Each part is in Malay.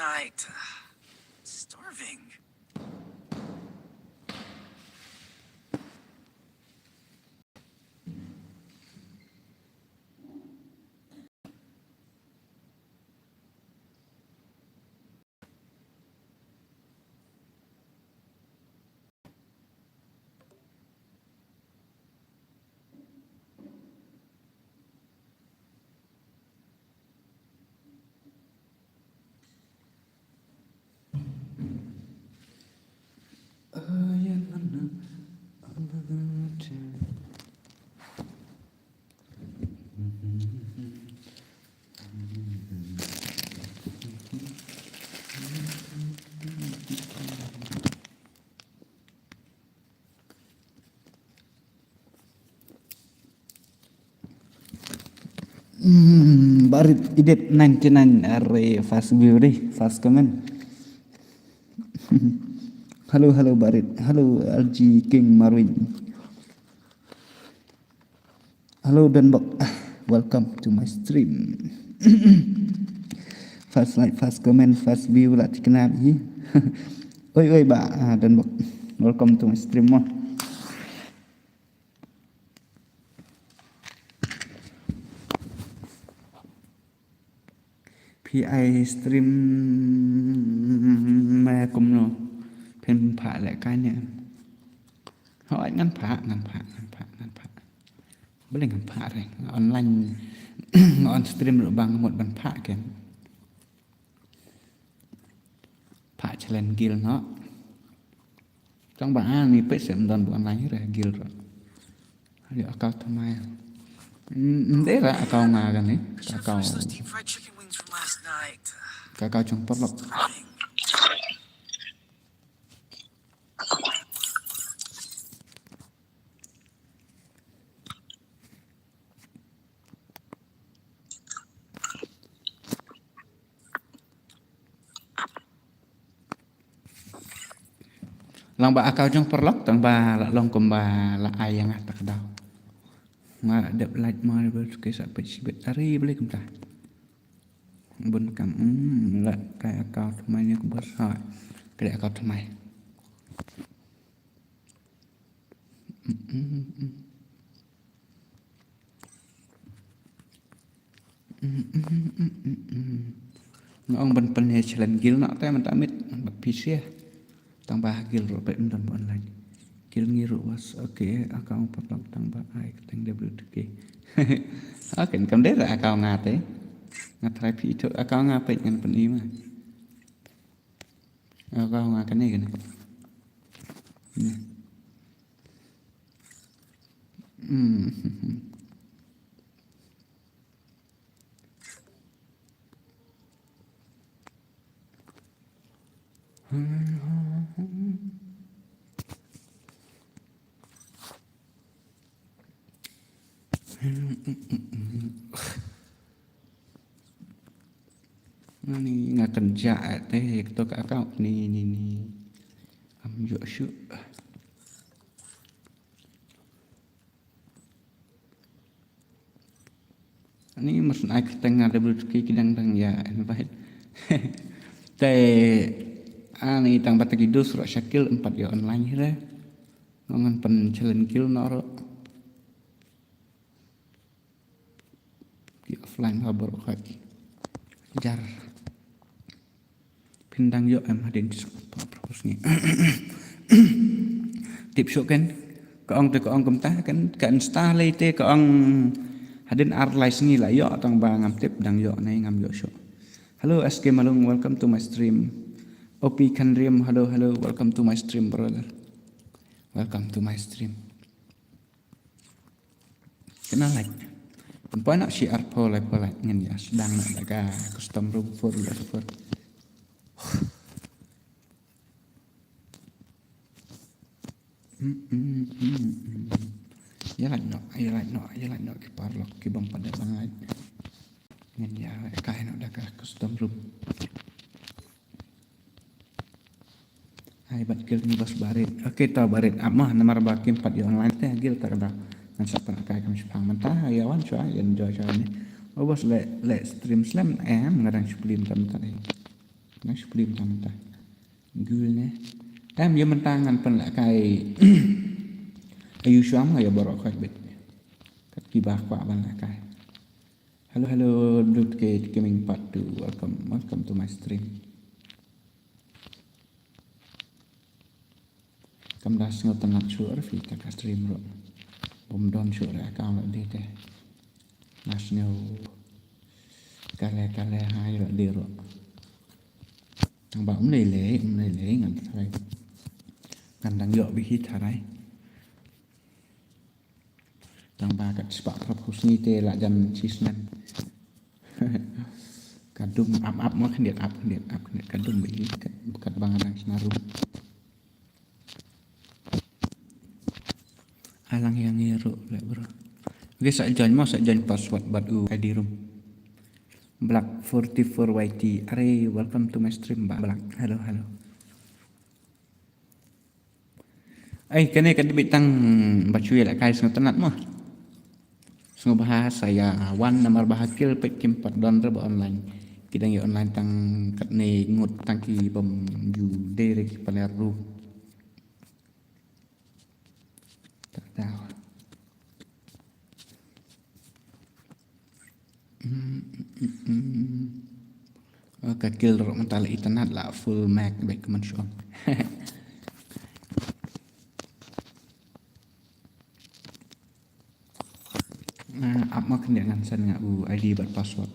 night. Starving. Barit idep 99 array fast view deh, fast comment. Halo Barit, halo LG King Marwin, halo Danbok, welcome to my stream. Fast like, fast comment, fast view lah dikenal ni. Oi ba Danbok, welcome to my stream mah. PI stream mà cùng nó thêm phá lại cái này hỏi ngăn phá boleh ngăn phá rồi online on stream rồi bằng một bàn phá kìa phá challenge guild nó trong bảng này phải xem đòn bộ online rồi guild rồi liệu account tham ai đấy là account mà gần đấy account kakao trong pot lọc lòng bà akau trong pot lọc tang bà là lòng cùng bà là ai yang tak daw mà đẹp like mà berkisah pecibet hari boleh kumta bun kam là cái account mai ni aku buat hỏi cái account mai ông bên bên này challenge guild nọ tay mình tamit bật PC tang bah guild rồi bên don online guild ngiru was okay account potong tang bah ai tang WTK okay cầm đấy là account ngà thế ngặt thay phi thôi account ngà bệnh ngàn phần ý mà account ngà cái này ni nggak kerja teh itu kakak ni ambil syuk ni maksud ai tengah ada rezeki kidang ya baik teh ani tang batagi dos ro syakil 4 ya online hira ngan pen challenge kill noro di offline habar kaki jar pindang yo em hadin propose ni tip syuk kan ko ong kom ta kan insta le te ko ong hadin arlais ni la yo tang ba ngam tip dang yo nai ngam yo syuk. Hello SK Malung, welcome to my stream. OP Kanriam, hello, welcome to my stream, brother. Welcome to my stream. Kena like. Perempuan nak share pola ngin ya sedang nak jaga custom room for. Ya like no ki parlok ki bang pada bangai. Ngin ya kai nak jaga custom room. Hai bat gil ni bos barit. Okey ta barit amah nomor bakim 4 di online teh gil tak ada. Nan siapa nak kai kami sepang mentah ayawan cua enjoy ni. Oh bos le stream slam ngarang sebelum tam tadi. nó sẽ đi tầm ta gül nè em giờ mình tăng ngàn phần lại cái ayu suam hay borok khát bit kat kibah kwa ban lại cái hello hello Dude Kate Gaming Part 2 welcome to my stream cầm đá ngồi tận nát sữa rồi ta cả stream rồi bom don sữa lại cao lại đi thế national kale hai rồi đi rồi thằng bảo ông này lễ ngàn thay ngàn đang dọ bị hít thả đấy thằng ba cắt spak khắp husni tê lại dần chisnan kadung ap mau kendiat kadung bị kat bang orang senarum alang yang ngiru lek bro oke sak join password buat ID room Black 44 YT are welcome to my stream Black halo cái này kan dibitang bacuy lek kai seng tenat mah seng bahas saya wan nomor bahakil pek kim don reba online kita ngi online tang kat ne ngut tang ki bom ju derek paleru tak tahu cái kill rồi mình ta lại internet là full max baik kemensyom up mau kendiangan sen ngak ID buat password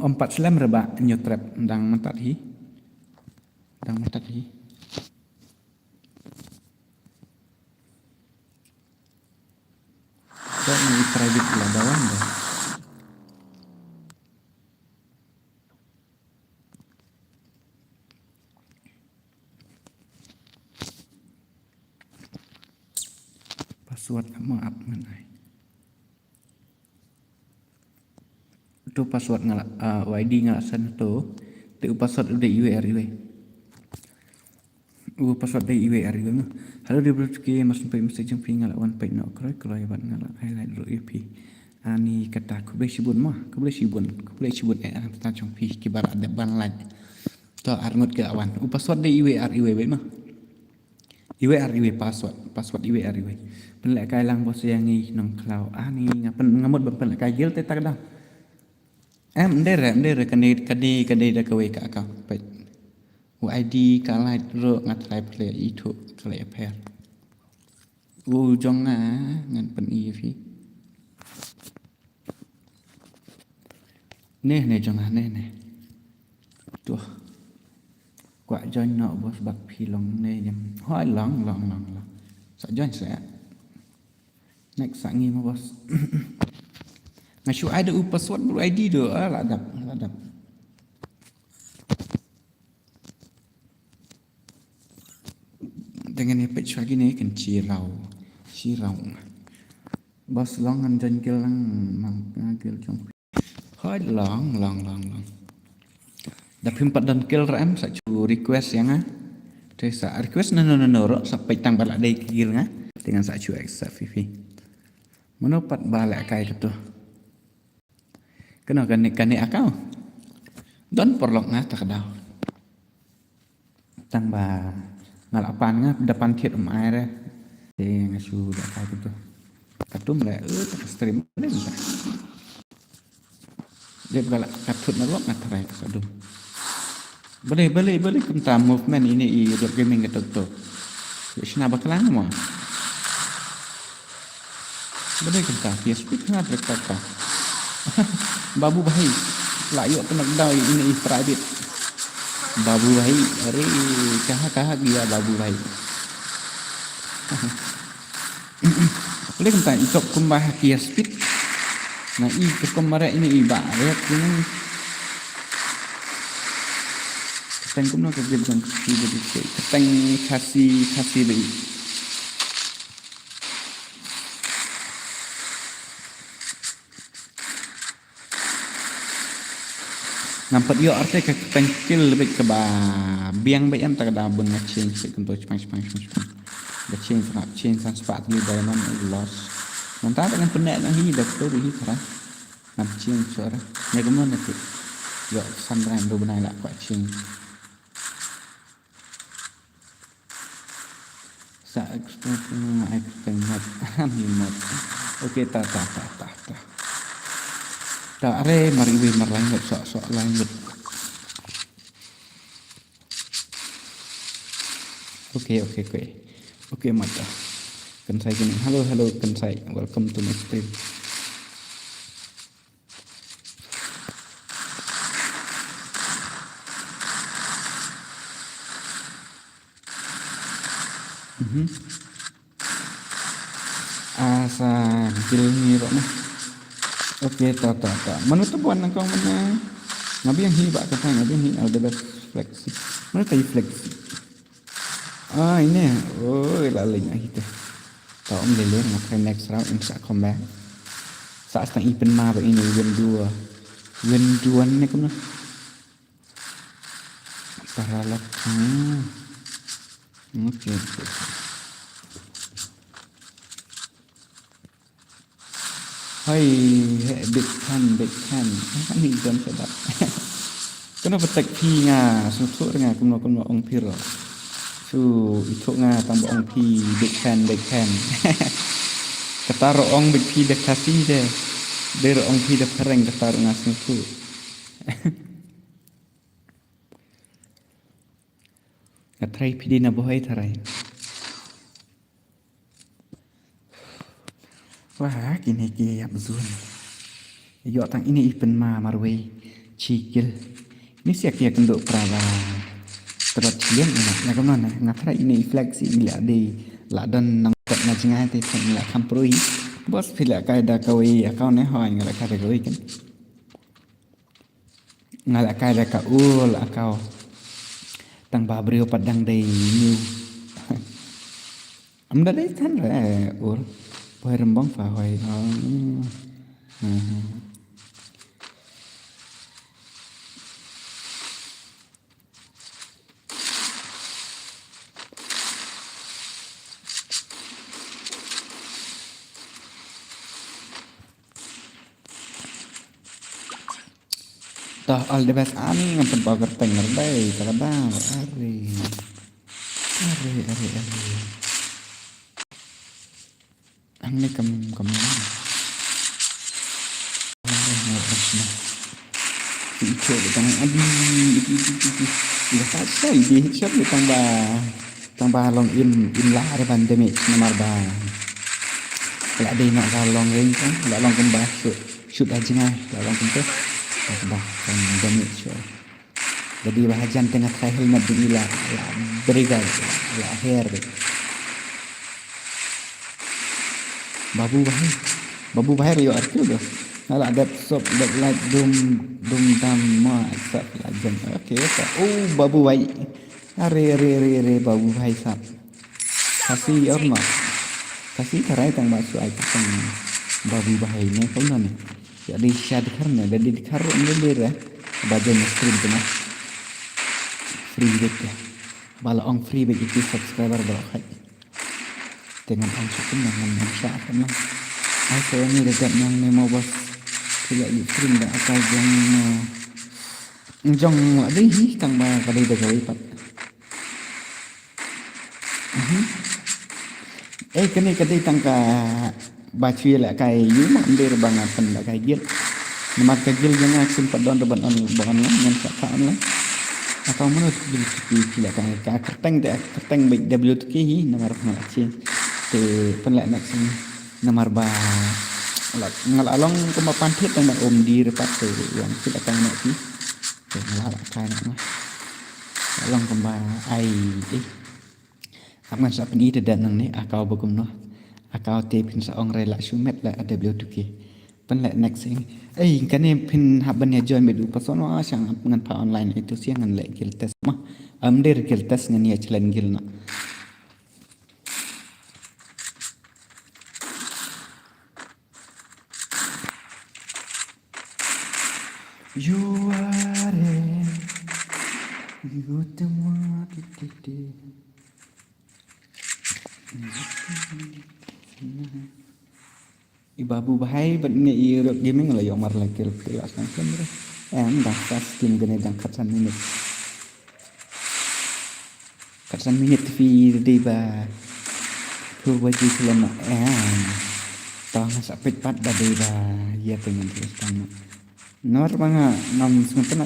empat selam reba nyotrap dang mentat hi kok ni private lah bawang dah password maaf menai tu password ngalak YD ngalasan tu password udah IWR password dari IWR juga halo dia berarti mas sampai mesti jumpa ngalak one page nak kalau ya ngalak highlight ro EP ani kata aku boleh sibun kita jumpa kibar ada ban lain tu arngot ke awan password dari IWR mah IWR password IWR penlek kai lang bos yang ni nong cloud ani ngapen ngamut penlek kai gil tak dah Mdere kadi dah kawe ka akau pet ID kalai ro ngatlai play itu kalai pair jong ngan pen fi neh jong neh tuh quả join nọ bos bak phi long neh jam hoi long sa join sa next sangi ma bos Ngasih ada password baru ID tu, ladap. Dengan ni page lagi ni kan cirau. Bos long kan jengkel lang ngagil jong. Hoi long. Dah pimpat dan kill ram satu request yang Sa request no ro sampai tang balak dai kigil dengan satu accept Vivi. Menopat balak kai tu. Kena kani akau. Don perlok tak dah. Tang ba ngalapan depan kit air ngasu dak kai tu. Katum le stream ni dah. Dia galak katut nak ngatai sadum. Boleh kita movement ini dot gaming tu. Sina bakalang mo. Boleh kita PSP nak berkata. Babu bahai layak kena dai ini private babu bahai are kah dia babu bahai boleh kita ikut kumbah kia speed nah ke kemarin ini ibarat ini keteng kumno ke jeng keteng kasih baik nampak dia arti ke tengkil lebih ke biang baik am tak ada bengacing sekentu cepang the change sang sepat ni diamond loss nanti dengan penek nak hi dah tu hi kara nam change suara ni kemudian nanti yo sandran do benai lah kuat change sa explain mat himat okey ta are mari we mar lain sok lain okay mata kan saya gini halo kan saya welcome to my stream asa gilni ro mah okey ta mana tu buan kau mana ngabi yang hi bak kata ngabi hi ada best flexi mana kai flexi ini laling kita tahu lele ngapain next round insya comeback saat setengah ipen ma ini win 2 ni kena paralak okey hai big can ni dan sedap kena petek pi nga susuk dengan kena ong pir su itu nga tambah ong pi big can kata ong big pi dak kasih de ong pi dak pereng kata nga susuk katrai pi na bohai tharai wah kini abzun yo tang ini ipen ma marwei cikil ini siak ya kenduk prawa terus cian na kemana ngatra ini flexi bila di ladan nang kat ngajingai te ngla kamprui bos pila kai da kawi akau ne hoi ngala kai da kawi kan ngala kai da ka ul akau tang ba brio padang dei new amda dei kan ul Hoi rembang fa hoi Dah all the best ani ngam tempat kerteng ngerbai kadang ari Angni kam itu tang adi dah tak sai di shop di tambah long in lah ada pandemic nomor ba la dei nak long ring kan la long kembah shoot aja ngah la long kembah bah pandemic show jadi bahagian tengah kahil nak bila berigal la hair babu bahai yo arti dah ala ada sop dak light dum dam ma sap lajan okey babu bahai are babu bahai sap kasih orma kasih tarai tang masuk ai tang babu bahai ni kau ni jadi syad karna jadi dikharu ngelir badan stream tu free dek bala ong free bagi subscriber berapa dengan angsukan dengan masyarakat lah. Saya ni dekat yang ni mau bos tidak stream dah atau jong lagi kang ba kali dah kali pat. Kini kadai tangka baca lah kai you mandir banget pen kai gil. Nama kagil jangan sempat don depan on yang sakkan lah. Atau mana gil kila kai kerteng baik WTK nama rafna cin. Te penlek nak sini nomor ba ngalalong kemapan thit nak di repat tu yang kita akan nak ti te ngalah kai nak along kemba ai aman sa peni dan nang ni akau bagum no akau te pin sa ong rela sumet la WTK penlek next sing kan ni pin haban ya join bedu pasono asang ngan pa online itu siang ngan lek gil test mah amdir gil test ngan ya challenge gil na You are you temua titi Ibabu bahai bat nge irok gaming la yomar la kil kelas nang kemre. Dah fast game gane dang katsan minit. Katsan minit fi di ba. Ku wajib selama tong sapit pat ba di ba. Ya pengen terus tang. Nor banga nam sempen